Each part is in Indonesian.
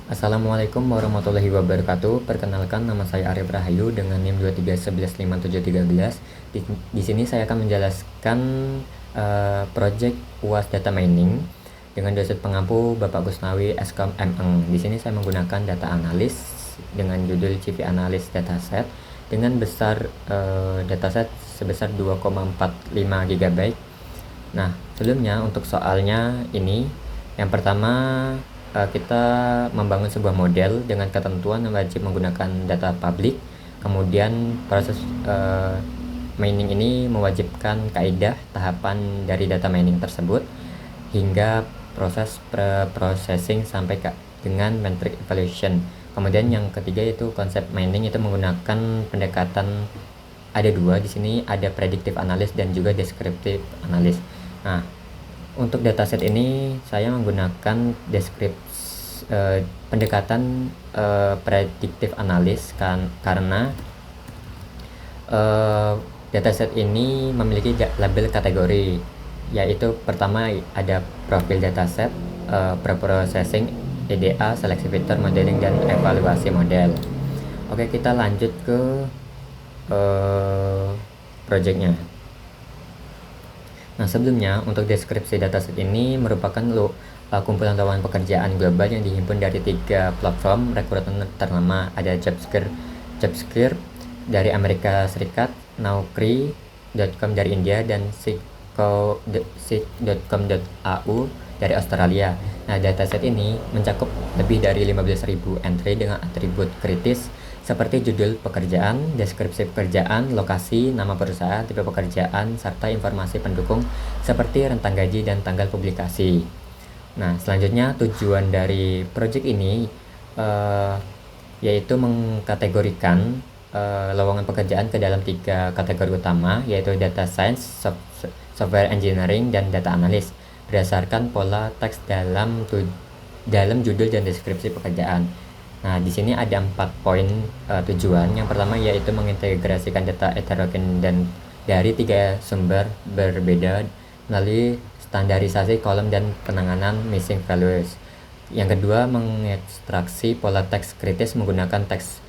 Assalamualaikum warahmatullahi wabarakatuh. Perkenalkan, nama saya Arif Rahayu dengan NIM 23115713. Di sini saya akan menjelaskan project UAS Data Mining dengan dosen pengampu Bapak Gusnawi Eskom M.Eng. Di sini saya menggunakan data analis dengan judul CV Analyst Dataset dengan besar dataset sebesar 2,45 GB. Nah, sebelumnya untuk soalnya ini, yang pertama kita membangun sebuah model dengan ketentuan wajib menggunakan data publik. Kemudian proses mining ini mewajibkan kaidah tahapan dari data mining tersebut hingga proses processing sampai dengan metric evaluation. Kemudian yang ketiga itu konsep mining itu menggunakan pendekatan, ada dua di sini, ada predictive analysis dan juga descriptive analysis. Nah, untuk dataset ini saya menggunakan pendekatan predictive analysis karena dataset ini memiliki label kategori, yaitu pertama ada profil dataset, preprocessing, EDA, seleksi filter, modeling, dan evaluasi model. Oke, kita lanjut ke projectnya. Nah, sebelumnya untuk deskripsi dataset ini merupakan kumpulan lowongan pekerjaan global yang dihimpun dari 3 platform rekrutmen ternama. Ada Jobscare dari Amerika Serikat, Naukri.com dari India, dan Seek.com.au dari Australia. Nah, dataset ini mencakup lebih dari 15.000 entry dengan atribut kritis seperti judul pekerjaan, deskripsi pekerjaan, lokasi, nama perusahaan, tipe pekerjaan, serta informasi pendukung seperti rentang gaji dan tanggal publikasi. Nah, selanjutnya tujuan dari project ini yaitu mengkategorikan lowongan pekerjaan ke dalam 3 kategori utama, yaitu data science, software engineering, dan data analyst berdasarkan pola teks dalam judul dan deskripsi pekerjaan. Nah, di sini ada 4 poin tujuan. Yang pertama yaitu mengintegrasikan data heterogen dan dari 3 sumber berbeda melalui standarisasi kolom dan penanganan missing values. Yang kedua, mengekstraksi pola teks kritis menggunakan teks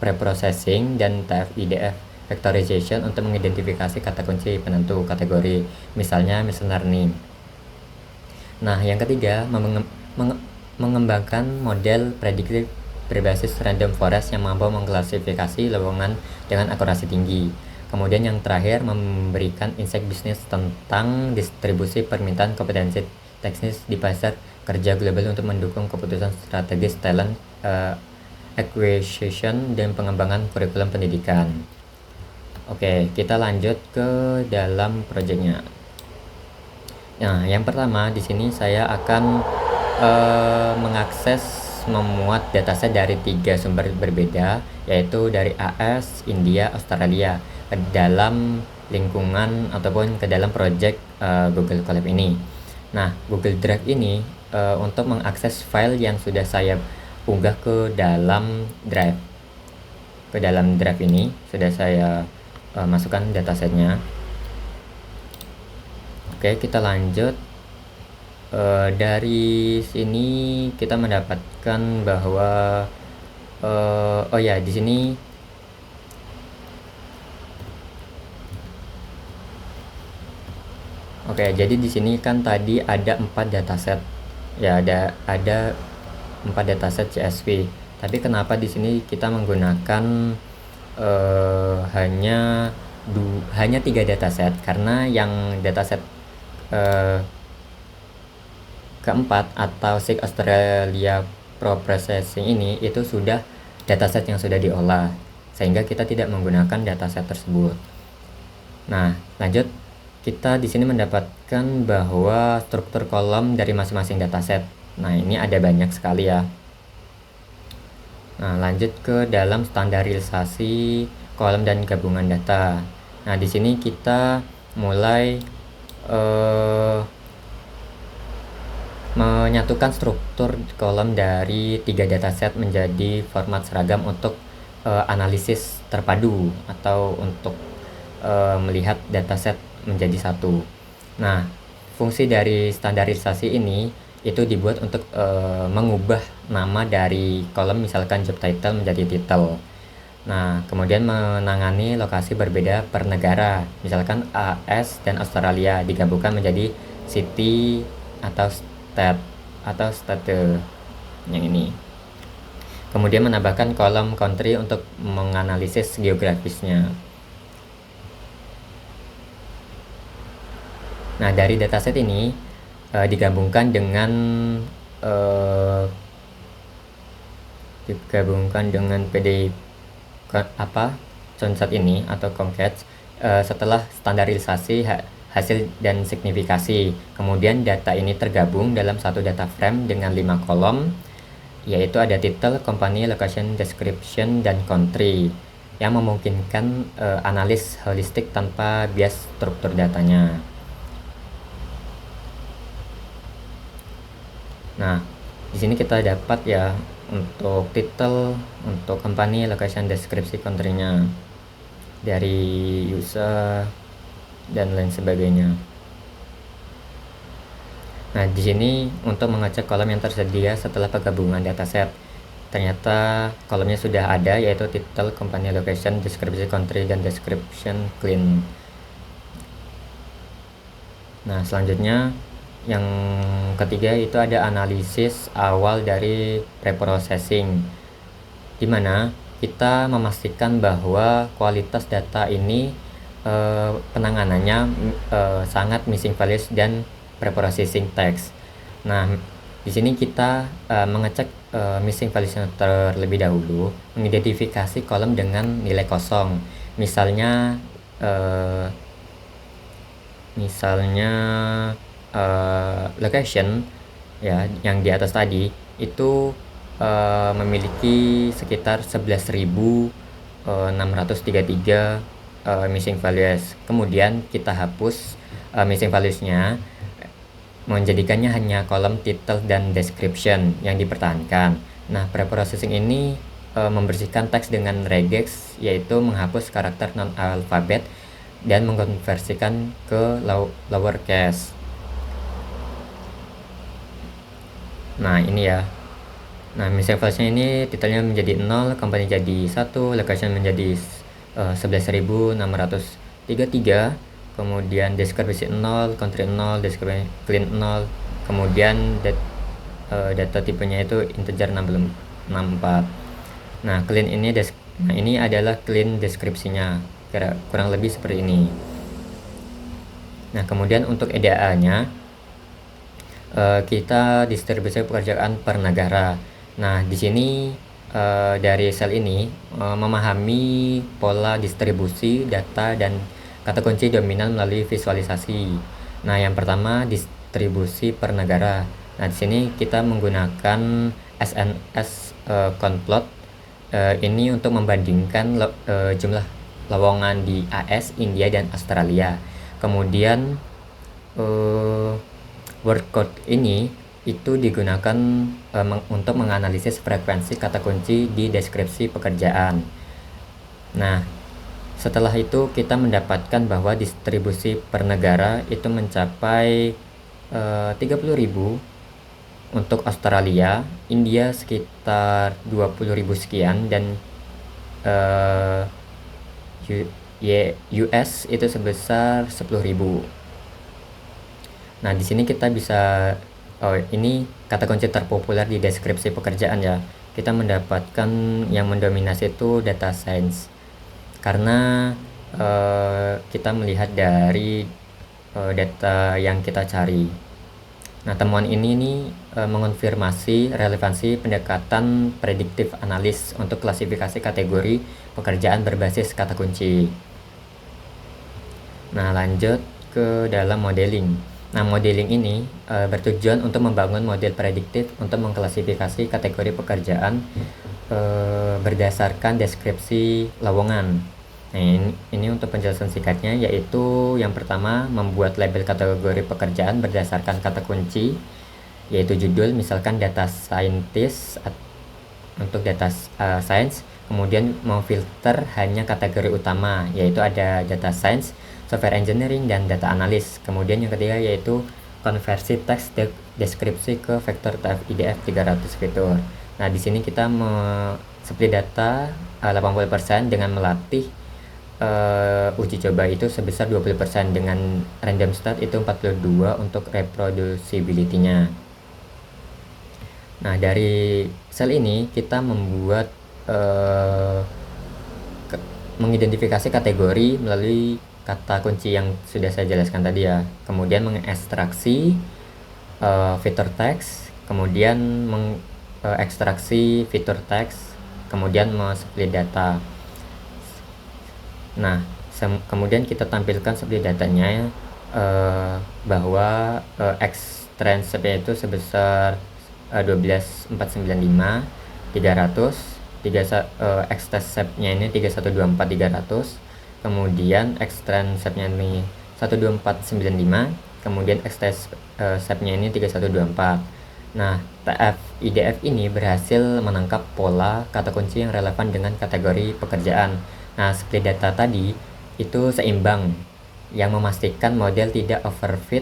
preprocessing dan TF-IDF vectorization untuk mengidentifikasi kata kunci penentu kategori, misalnya machine learning. Nah, yang ketiga, mengembangkan model prediktif berbasis random forest yang mampu mengklasifikasi lowongan dengan akurasi tinggi. Kemudian yang terakhir, memberikan insight bisnis tentang distribusi permintaan kompetensi teknis di pasar kerja global untuk mendukung keputusan strategis talent acquisition dan pengembangan kurikulum pendidikan. Oke, kita lanjut ke dalam proyeknya. Nah, yang pertama di sini saya akan mengakses memuat dataset dari 3 sumber berbeda, yaitu dari AS, India, Australia ke dalam lingkungan ataupun ke dalam project Google Colab ini. Nah, Google Drive ini untuk mengakses file yang sudah saya unggah ke dalam drive. Ke dalam drive ini sudah saya masukkan datasetnya. Oke, kita lanjut. Dari sini kita mendapatkan bahwa di sini jadi di sini kan tadi ada 4 dataset. Ya, ada 4 dataset CSV. Tapi kenapa di sini kita menggunakan hanya 3 dataset? Karena yang dataset keempat atau Seek Australia Pro Processing ini itu sudah dataset yang sudah diolah, sehingga kita tidak menggunakan dataset tersebut. Nah, lanjut, kita di sini mendapatkan bahwa struktur kolom dari masing-masing dataset. Nah, ini ada banyak sekali ya. Nah, lanjut ke dalam standarisasi kolom dan gabungan data. Nah, di sini kita mulai menyatukan struktur kolom dari 3 dataset menjadi format seragam untuk analisis terpadu atau untuk melihat dataset menjadi satu. Nah, fungsi dari standarisasi ini itu dibuat untuk mengubah nama dari kolom, misalkan job title menjadi title. Nah, kemudian menangani lokasi berbeda per negara, misalkan AS dan Australia digabungkan menjadi city atau state yang ini. Kemudian menambahkan kolom country untuk menganalisis geografisnya. Nah, dari dataset ini digabungkan dengan PDI Concat ini atau Concat setelah standarisasi hasil dan signifikasi. Kemudian data ini tergabung dalam satu data frame dengan 5 kolom, yaitu ada title, company, location, description, dan country, yang memungkinkan analis holistik tanpa bias struktur datanya. Nah, di sini kita dapat ya untuk title, untuk company, location, deskripsi, country-nya dari user dan lain sebagainya. Nah, di sini untuk mengecek kolom yang tersedia setelah penggabungan dataset, ternyata kolomnya sudah ada, yaitu title, company, location, deskripsi, country, dan description clean. Nah, selanjutnya yang ketiga itu ada analisis awal dari preprocessing, di mana kita memastikan bahwa kualitas data ini penanganannya sangat missing values dan preprocessing text. Nah, di sini kita mengecek missing values terlebih dahulu, mengidentifikasi kolom dengan nilai kosong. Misalnya location ya yang di atas tadi itu memiliki sekitar 11.633 missing values. Kemudian kita hapus missing values-nya, menjadikannya hanya kolom title dan description yang dipertahankan. Nah, preprocessing ini membersihkan teks dengan regex, yaitu menghapus karakter non-alfabet dan mengkonversikan ke lowercase. Nah, ini ya. Nah, missing values-nya ini titelnya menjadi 0, company jadi 1, location menjadi 11.633, kemudian deskripsi 0, country 0, deskripsi clean 0, kemudian data tipenya itu integer 64. Nah, clean ini ini adalah clean deskripsinya, kurang lebih seperti ini. Nah, kemudian untuk EDA-nya kita distribusi pekerjaan per negara. Nah, di sini dari sel ini memahami pola distribusi data dan kata kunci dominan melalui visualisasi. Nah, yang pertama distribusi per negara. Nah, di sini kita menggunakan SNS Conplot ini untuk membandingkan jumlah lowongan di AS, India, dan Australia. Kemudian word code ini itu digunakan untuk menganalisis frekuensi kata kunci di deskripsi pekerjaan. Nah, setelah itu kita mendapatkan bahwa distribusi per negara itu mencapai 30.000 untuk Australia, India sekitar 20.000 sekian, dan US itu sebesar 10.000. Nah, di sini kita bisa ini kata kunci terpopuler di deskripsi pekerjaan ya. Kita mendapatkan yang mendominasi itu data science, karena kita melihat dari data yang kita cari. Nah, temuan ini nih mengonfirmasi relevansi pendekatan prediktif analis untuk klasifikasi kategori pekerjaan berbasis kata kunci. Nah, lanjut ke dalam modeling. Nah, modeling ini bertujuan untuk membangun model prediktif untuk mengklasifikasi kategori pekerjaan berdasarkan deskripsi lowongan. Nah, ini untuk penjelasan singkatnya, yaitu yang pertama membuat label kategori pekerjaan berdasarkan kata kunci, yaitu judul, misalkan data scientist untuk data science. Kemudian memfilter hanya kategori utama, yaitu ada data science, software engineering, dan data analis. Kemudian yang ketiga yaitu konversi teks deskripsi ke vektor TF-IDF 300 fitur. Nah, di sini kita split data 80% dengan melatih uji coba itu sebesar 20%, dengan random start itu 42 untuk reproducibility-nya. Nah, dari sel ini kita membuat mengidentifikasi kategori melalui kata kunci yang sudah saya jelaskan tadi ya. Kemudian mengekstraksi fitur teks, kemudian mengekstraksi fitur teks, kemudian split data. Nah, kemudian kita tampilkan split datanya bahwa X transepnya itu sebesar 12495 300, X transepnya ini 3124 300, kemudian X transepnya ini 12495, kemudian X transepnya ini 3124. Nah, TF IDF ini berhasil menangkap pola kata kunci yang relevan dengan kategori pekerjaan. Nah, split data tadi itu seimbang, yang memastikan model tidak overfit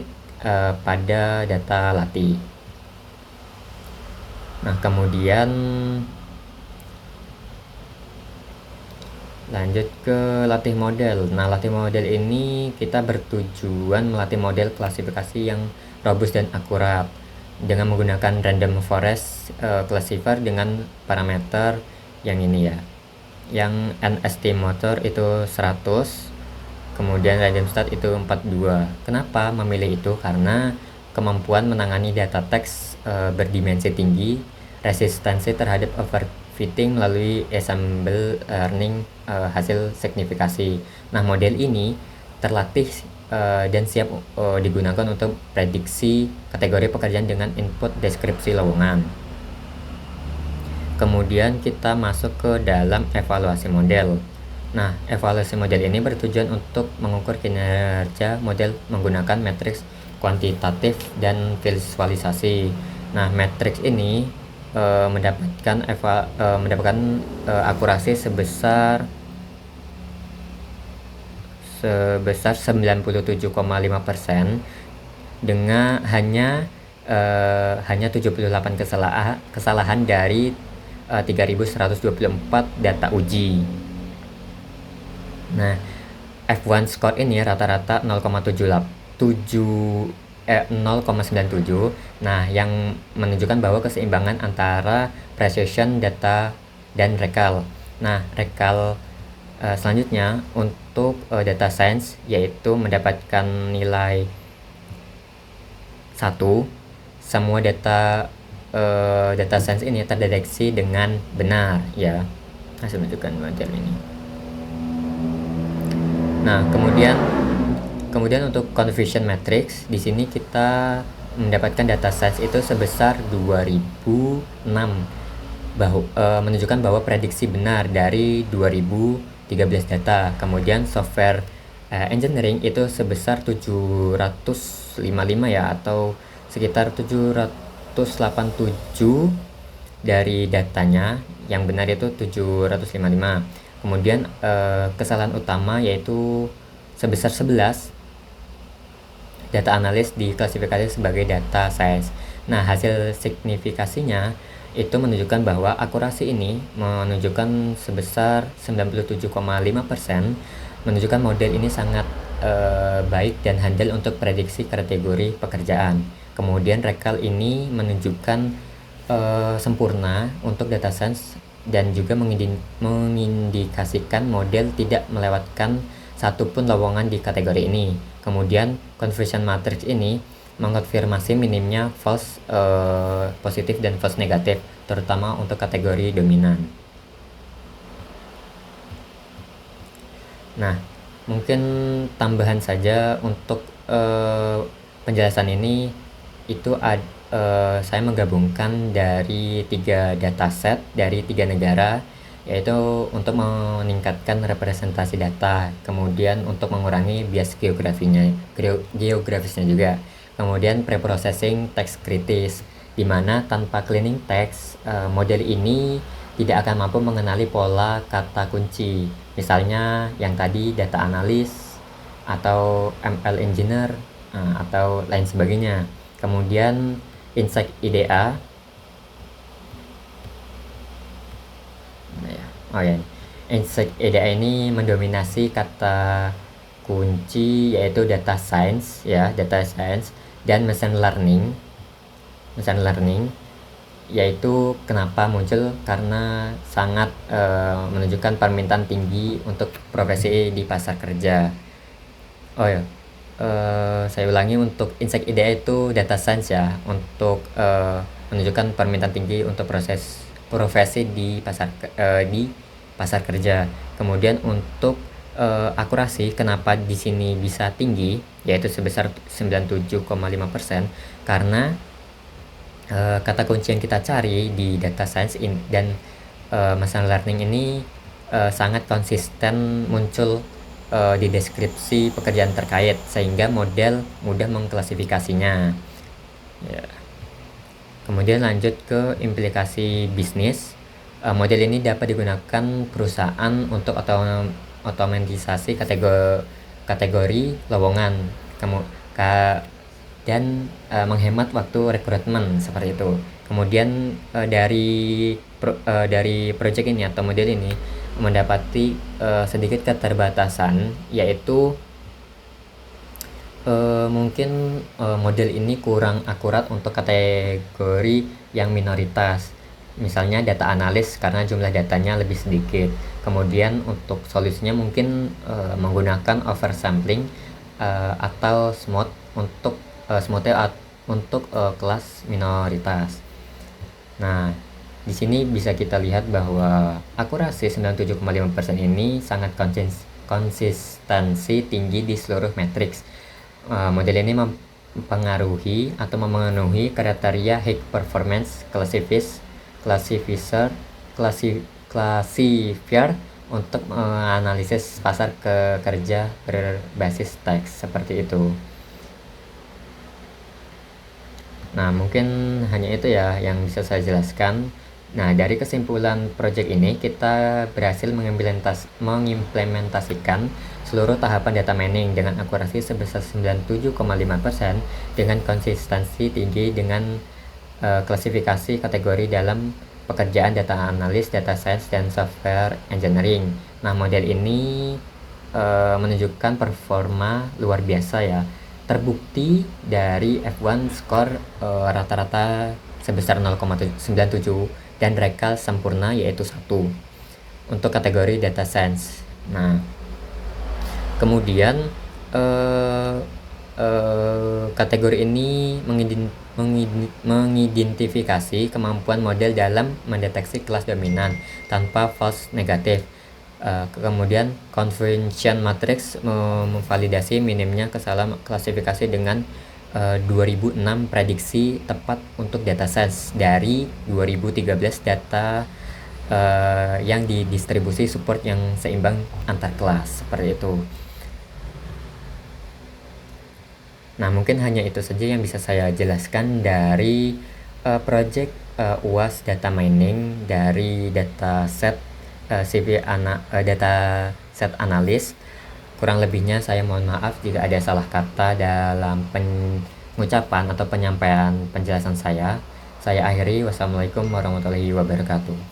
pada data latih. Nah, kemudian lanjut ke latih model. Nah, latih model ini kita bertujuan melatih model klasifikasi yang robust dan akurat dengan menggunakan random forest classifier dengan parameter yang ini ya, yang NST-motor itu 100, kemudian random start itu 42. Kenapa memilih itu? Karena kemampuan menangani data teks berdimensi tinggi, resistensi terhadap overfitting melalui ensemble learning hasil signifikasi. Nah, model ini terlatih dan siap digunakan untuk prediksi kategori pekerjaan dengan input deskripsi lowongan. Kemudian kita masuk ke dalam evaluasi model. Nah, evaluasi model ini bertujuan untuk mengukur kinerja model menggunakan matriks kuantitatif dan visualisasi. Nah, matriks ini mendapatkan akurasi sebesar 97,5% dengan hanya 78 kesalahan dari 3124 data uji. Nah, F1 score ini rata-rata 0,97. Nah, yang menunjukkan bahwa keseimbangan antara precision data dan recall. Nah, recall selanjutnya untuk data science yaitu mendapatkan nilai 1. Semua data science ini terdeteksi dengan benar ya. Hasil menunjukkan model ini. Nah, kemudian untuk confusion matrix di sini kita mendapatkan data science itu sebesar 2006, menunjukkan bahwa prediksi benar dari 2013 data. Kemudian software engineering itu sebesar 755 ya, atau sekitar 787 dari datanya, yang benar itu 755. Kemudian kesalahan utama yaitu sebesar 11. Data analis diklasifikasi sebagai data science. Nah, hasil signifikasinya itu menunjukkan bahwa akurasi ini menunjukkan sebesar 97,5%, menunjukkan model ini sangat baik dan handal untuk prediksi kategori pekerjaan. Kemudian recall ini menunjukkan sempurna untuk data science dan juga mengindikasikan model tidak melewatkan satupun lowongan di kategori ini. Kemudian confusion matrix ini mengkonfirmasi minimnya false positif dan false negatif, terutama untuk kategori dominan. Nah, mungkin tambahan saja untuk penjelasan ini itu saya menggabungkan dari 3 dataset dari 3 negara, yaitu untuk meningkatkan representasi data, kemudian untuk mengurangi bias geografisnya juga, kemudian preprocessing teks kritis, di mana tanpa cleaning teks model ini tidak akan mampu mengenali pola kata kunci, misalnya yang tadi data analis atau ML engineer atau lain sebagainya. Kemudian insight IDA Oh ya, Insect EDA ini mendominasi kata kunci yaitu data science ya, data science dan machine learning. Machine learning yaitu kenapa muncul karena sangat menunjukkan permintaan tinggi untuk profesi di pasar kerja. Oh ya, saya ulangi, untuk Insect IDEA itu data science ya, untuk menunjukkan permintaan tinggi untuk profesi di pasar kerja. Kemudian untuk akurasi, kenapa di sini bisa tinggi yaitu sebesar 97,5%, karena kata kunci yang kita cari di data science dan machine learning ini sangat konsisten muncul di deskripsi pekerjaan terkait, sehingga model mudah mengklasifikasinya ya. Kemudian lanjut ke implikasi bisnis. Model ini dapat digunakan perusahaan untuk otomatisasi kategori lowongan dan menghemat waktu rekrutmen seperti itu. Kemudian dari project ini atau model ini mendapati sedikit keterbatasan, yaitu mungkin model ini kurang akurat untuk kategori yang minoritas, misalnya data analis, karena jumlah datanya lebih sedikit. Kemudian untuk solusinya mungkin menggunakan oversampling atau smooth untuk kelas minoritas. Nah, di sini bisa kita lihat bahwa akurasi 97,5% ini sangat konsistensi tinggi di seluruh matriks. Model ini mempengaruhi atau memenuhi kriteria high performance classifier untuk menganalisis pasar kerja berbasis teks seperti itu. Nah, mungkin hanya itu ya yang bisa saya jelaskan. Nah, dari kesimpulan proyek ini kita berhasil mengimplementasikan seluruh tahapan data mining dengan akurasi sebesar 97,5% dengan konsistensi tinggi dengan klasifikasi kategori dalam pekerjaan data analis, data science, dan software engineering. Nah, model ini menunjukkan performa luar biasa ya. Terbukti dari F1 skor rata-rata sebesar 0,97 dan rekal sempurna yaitu 1 untuk kategori data science. Nah, kemudian kategori ini mengidentifikasi kemampuan model dalam mendeteksi kelas dominan tanpa false negatif. Kemudian conversion matrix memvalidasi minimnya kesalahan klasifikasi dengan 2006 prediksi tepat untuk data science dari 2013 data yang didistribusi support yang seimbang antar kelas seperti itu. Nah, mungkin hanya itu saja yang bisa saya jelaskan dari project UAS data mining dari dataset dataset analis. Kurang lebihnya saya mohon maaf jika ada salah kata dalam pengucapan atau penyampaian penjelasan saya. Saya akhiri. Wassalamualaikum warahmatullahi wabarakatuh.